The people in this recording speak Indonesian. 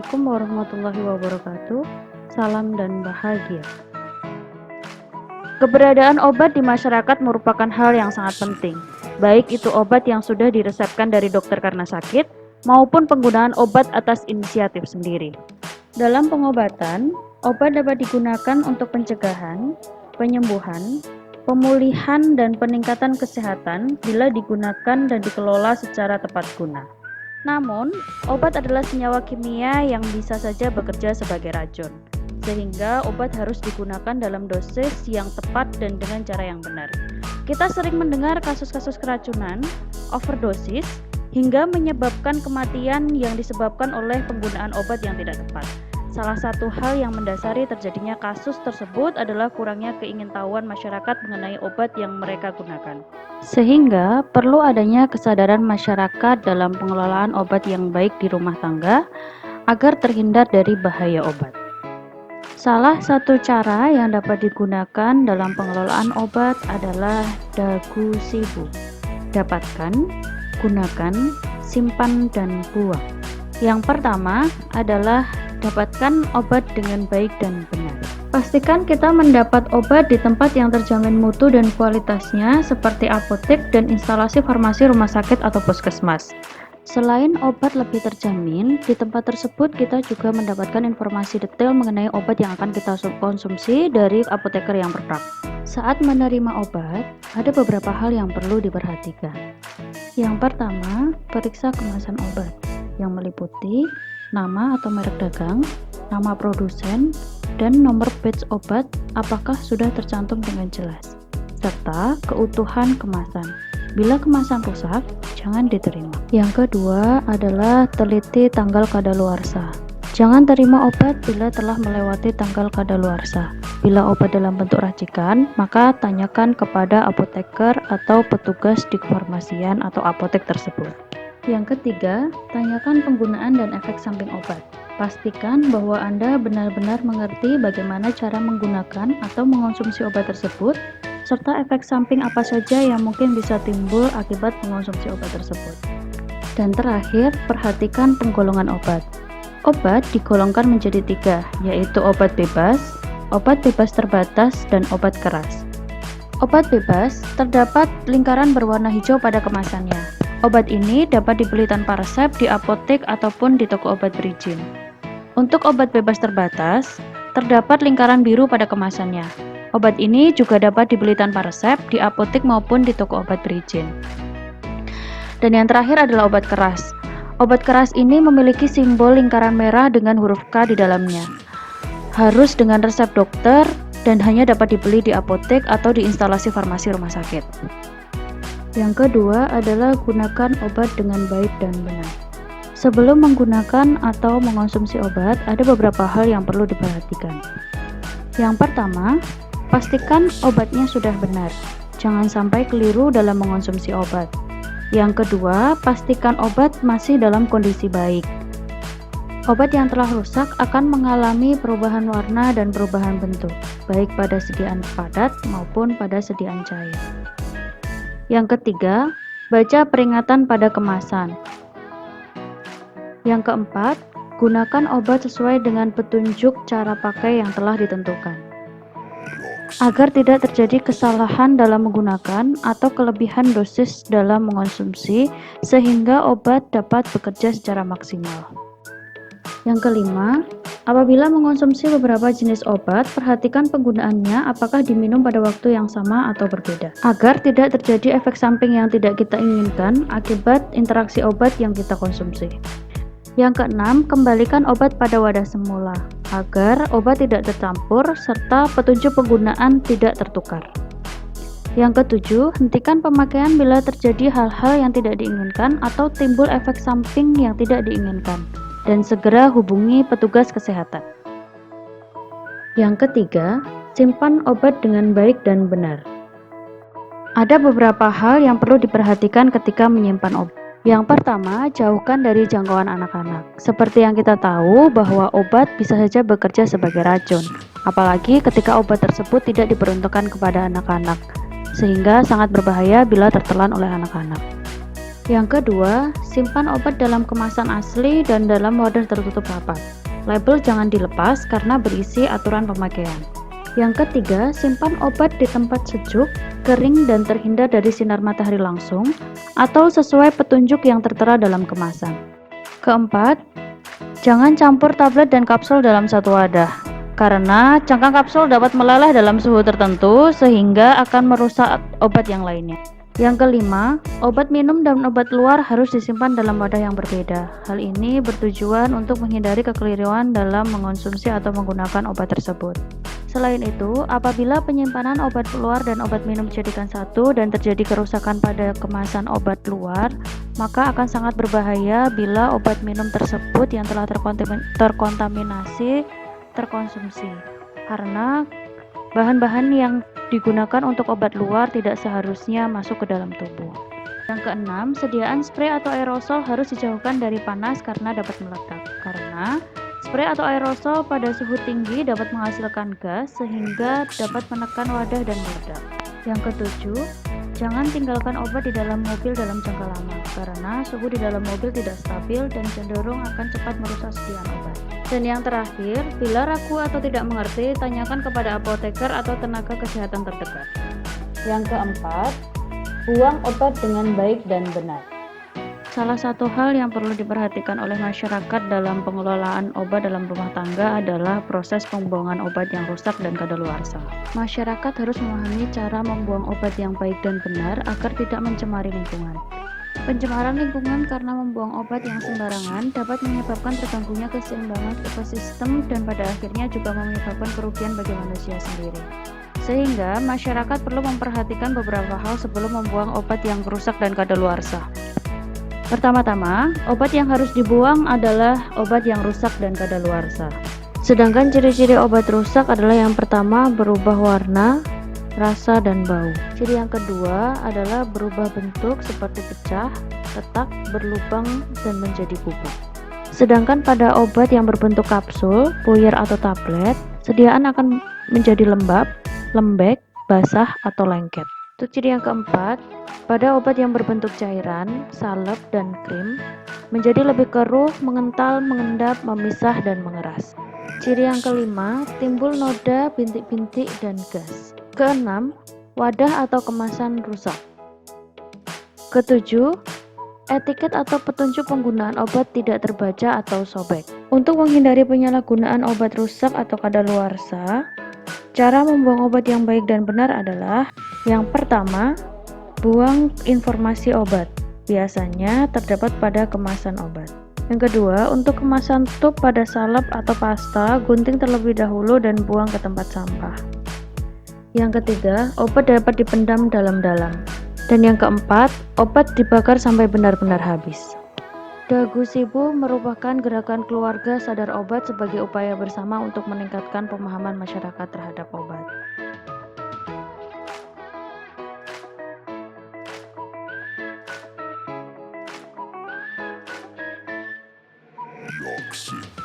Assalamualaikum warahmatullahi wabarakatuh. Salam dan bahagia. Keberadaan obat di masyarakat merupakan hal yang sangat penting, baik itu obat yang sudah diresepkan dari dokter karena sakit, maupun penggunaan obat atas inisiatif sendiri. Dalam pengobatan, obat dapat digunakan untuk pencegahan, penyembuhan, pemulihan, dan peningkatan kesehatan bila digunakan dan dikelola secara tepat guna. Namun, obat adalah senyawa kimia yang bisa saja bekerja sebagai racun, sehingga obat harus digunakan dalam dosis yang tepat dan dengan cara yang benar. Kita sering mendengar kasus-kasus keracunan, overdosis, hingga menyebabkan kematian yang disebabkan oleh penggunaan obat yang tidak tepat. Salah satu hal yang mendasari terjadinya kasus tersebut adalah kurangnya keingintahuan masyarakat mengenai obat yang mereka gunakan. Sehingga perlu adanya kesadaran masyarakat dalam pengelolaan obat yang baik di rumah tangga agar terhindar dari bahaya obat. Salah satu cara yang dapat digunakan dalam pengelolaan obat adalah dagu sibu. Dapatkan, gunakan, simpan, dan buang. Yang pertama adalah dapatkan obat dengan baik dan benar. Pastikan kita mendapat obat di tempat yang terjamin mutu dan kualitasnya seperti apotek dan instalasi farmasi rumah sakit atau puskesmas. Selain obat lebih terjamin, di tempat tersebut kita juga mendapatkan informasi detail mengenai obat yang akan kita konsumsi dari apoteker yang berhak. Saat menerima obat, ada beberapa hal yang perlu diperhatikan. Yang pertama, periksa kemasan obat yang meliputi nama atau merek dagang, nama produsen, dan nomor batch obat apakah sudah tercantum dengan jelas, serta keutuhan kemasan. Bila kemasan rusak, jangan diterima. Yang kedua adalah teliti tanggal kadaluarsa. Jangan terima obat bila telah melewati tanggal kadaluarsa. Bila obat dalam bentuk racikan, maka tanyakan kepada apoteker atau petugas di kefarmasian atau apotek tersebut. Yang ketiga, tanyakan penggunaan dan efek samping obat. Pastikan bahwa Anda benar-benar mengerti bagaimana cara menggunakan atau mengonsumsi obat tersebut, serta efek samping apa saja yang mungkin bisa timbul akibat mengonsumsi obat tersebut. Dan terakhir, perhatikan penggolongan obat. Obat digolongkan menjadi 3, yaitu obat bebas terbatas, dan obat keras. Obat bebas terdapat lingkaran berwarna hijau pada kemasannya. Obat ini dapat dibeli tanpa resep di apotek ataupun di toko obat berizin. Untuk obat bebas terbatas, terdapat lingkaran biru pada kemasannya. Obat ini juga dapat dibeli tanpa resep di apotek maupun di toko obat berizin. Dan yang terakhir adalah obat keras. Obat keras ini memiliki simbol lingkaran merah dengan huruf K di dalamnya. Harus dengan resep dokter dan hanya dapat dibeli di apotek atau di instalasi farmasi rumah sakit. Yang kedua adalah gunakan obat dengan baik dan benar. Sebelum menggunakan atau mengonsumsi obat, ada beberapa hal yang perlu diperhatikan. Yang pertama, pastikan obatnya sudah benar. Jangan sampai keliru dalam mengonsumsi obat. Yang kedua, pastikan obat masih dalam kondisi baik. Obat yang telah rusak akan mengalami perubahan warna dan perubahan bentuk, baik pada sediaan padat maupun pada sediaan cair. Yang ketiga, baca peringatan pada kemasan. Yang keempat, gunakan obat sesuai dengan petunjuk cara pakai yang telah ditentukan. Agar tidak terjadi kesalahan dalam menggunakan atau kelebihan dosis dalam mengonsumsi, sehingga obat dapat bekerja secara maksimal. Yang kelima, apabila mengonsumsi beberapa jenis obat, perhatikan penggunaannya apakah diminum pada waktu yang sama atau berbeda, agar tidak terjadi efek samping yang tidak kita inginkan akibat interaksi obat yang kita konsumsi. Yang keenam, kembalikan obat pada wadah semula, agar obat tidak tercampur serta petunjuk penggunaan tidak tertukar. Yang ketujuh, hentikan pemakaian bila terjadi hal-hal yang tidak diinginkan atau timbul efek samping yang tidak diinginkan, dan segera hubungi petugas kesehatan. Yang ketiga, simpan obat dengan baik dan benar. Ada beberapa hal yang perlu diperhatikan ketika menyimpan obat. Yang pertama, jauhkan dari jangkauan anak-anak. Seperti yang kita tahu bahwa obat bisa saja bekerja sebagai racun, apalagi ketika obat tersebut tidak diperuntukkan kepada anak-anak, sehingga sangat berbahaya bila tertelan oleh anak-anak. Yang kedua, simpan obat dalam kemasan asli dan dalam wadah tertutup rapat. Label jangan dilepas karena berisi aturan pemakaian. Yang ketiga, simpan obat di tempat sejuk, kering, dan terhindar dari sinar matahari langsung atau sesuai petunjuk yang tertera dalam kemasan. Keempat, jangan campur tablet dan kapsul dalam satu wadah, karena cangkang kapsul dapat meleleh dalam suhu tertentu sehingga akan merusak obat yang lainnya. Yang kelima, obat minum dan obat luar harus disimpan dalam wadah yang berbeda. Hal ini bertujuan untuk menghindari kekeliruan dalam mengonsumsi atau menggunakan obat tersebut. Selain itu, apabila penyimpanan obat luar dan obat minum dijadikan satu dan terjadi kerusakan pada kemasan obat luar, maka akan sangat berbahaya bila obat minum tersebut yang telah terkontaminasi terkonsumsi, karena bahan-bahan yang digunakan untuk obat luar tidak seharusnya masuk ke dalam tubuh. Yang keenam, sediaan spray atau aerosol harus dijauhkan dari panas karena dapat meledak. Karena spray atau aerosol pada suhu tinggi dapat menghasilkan gas sehingga dapat menekan wadah dan meledak. Yang ketujuh, jangan tinggalkan obat di dalam mobil dalam jangka lama karena suhu di dalam mobil tidak stabil dan cenderung akan cepat merusak sediaan obat. Dan yang terakhir, bila ragu atau tidak mengerti, tanyakan kepada apoteker atau tenaga kesehatan terdekat. Yang keempat, buang obat dengan baik dan benar. Salah satu hal yang perlu diperhatikan oleh masyarakat dalam pengelolaan obat dalam rumah tangga adalah proses pembuangan obat yang rusak dan kadaluarsa. Masyarakat harus memahami cara membuang obat yang baik dan benar agar tidak mencemari lingkungan. Pencemaran lingkungan karena membuang obat yang sembarangan dapat menyebabkan terganggunya keseimbangan ekosistem dan pada akhirnya juga menyebabkan kerugian bagi manusia sendiri. Sehingga masyarakat perlu memperhatikan beberapa hal sebelum membuang obat yang rusak dan kadaluarsa. Pertama-tama, obat yang harus dibuang adalah obat yang rusak dan kadaluarsa. Sedangkan ciri-ciri obat rusak adalah yang pertama berubah warna, rasa, dan bau. Ciri yang kedua adalah berubah bentuk seperti pecah, retak, berlubang, dan menjadi bubuk. Sedangkan pada obat yang berbentuk kapsul, puyer atau tablet, sediaan akan menjadi lembab, lembek, basah, atau lengket. Untuk ciri yang keempat, pada obat yang berbentuk cairan, salep, dan krim, menjadi lebih keruh, mengental, mengendap, memisah, dan mengeras. Ciri yang kelima, timbul noda, bintik-bintik, dan gas. Keenam, wadah atau kemasan rusak. Ketujuh, etiket atau petunjuk penggunaan obat tidak terbaca atau sobek. Untuk menghindari penyalahgunaan obat rusak atau kadaluarsa, cara membuang obat yang baik dan benar adalah: yang pertama, buang informasi obat. Biasanya terdapat pada kemasan obat. Yang kedua, untuk kemasan tub pada salep atau pasta, gunting terlebih dahulu dan buang ke tempat sampah. Yang ketiga, obat dapat dipendam dalam-dalam. Dan yang keempat, obat dibakar sampai benar-benar habis. Dagu Sibu merupakan gerakan keluarga sadar obat sebagai upaya bersama untuk meningkatkan pemahaman masyarakat terhadap obat. Yoxi.